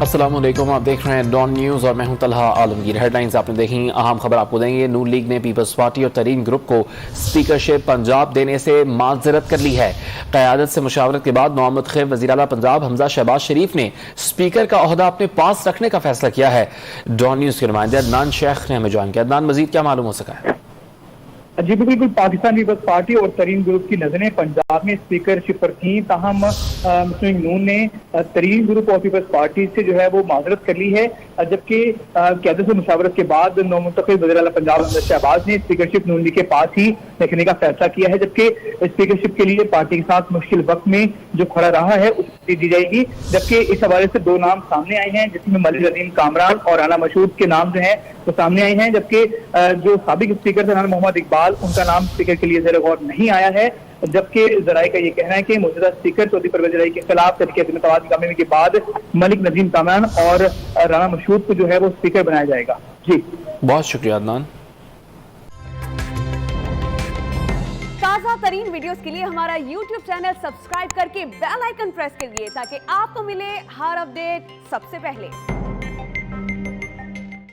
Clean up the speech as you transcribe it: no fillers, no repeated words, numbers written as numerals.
السلام علیکم، آپ دیکھ رہے ہیں ڈان نیوز اور میں ہوں طلحہ عالمگیر۔ ہیڈ لائنز آپ نے دیکھی، اہم خبر آپ کو دیں گے۔ نون لیگ نے پیپلز پارٹی اور ترین گروپ کو اسپیکرشپ پنجاب دینے سے معذرت کر لی ہے۔ قیادت سے مشاورت کے بعد نومنتخب وزیر اعلیٰ پنجاب حمزہ شہباز شریف نے اسپیکر کا عہدہ اپنے پاس رکھنے کا فیصلہ کیا ہے۔ ڈان نیوز کے نمائندے عدنان شیخ نے ہمیں جوائن کیا۔ عدنان، مزید کیا معلوم ہو سکا ہے؟ جی بالکل، پاکستان پیپلز پارٹی اور ترین گروپ کی نظریں پنجاب میں اسپیکر شپ پر تھیں، تاہم مسلم نون نے ترین گروپ اور پیپلز پارٹی سے جو ہے وہ معذرت کر لی ہے، جبکہ قیادت سے مشاورت کے بعد نومنتخب وزیر اعلیٰ پنجاب حمزہ شہباز نے اسپیکر شپ نون لیگ کے پاس ہی رکھنے کا فیصلہ کیا ہے، جبکہ اسپیکر شپ کے لیے پارٹی کے ساتھ مشکل وقت میں جو کھڑا رہا ہے اس کو دی جائے گی، جبکہ اس حوالے سے دو نام سامنے آئے ہیں جس میں ملک عظیم کامران اور رانا مشہود کے نام جو ہیں وہ سامنے آئے ہیں، جبکہ جو سابق اسپیکر تھے رانا محمد اقبال، ان کا نام اسپیکر کے لیے زیر غور نہیں آیا ہے، جبکہ ذرائع کا یہ کہنا ہے کہ موجودہ اسپیکر چودھری پرویز الہی کے خلاف تحریک عدم توازن کامیابی کے بعد ملک عظیم کامران اور رانا مشہود کو جو ہے وہ اسپیکر بنایا جائے گا۔ جی بہت شکریہ عدنان۔ تازہ ترین ویڈیوز کے لیے ہمارا YouTube چینل سبسکرائب کر کے بیل آئیکن پریس کریے تاکہ آپ کو ملے ہر اپڈیٹ سب سے پہلے۔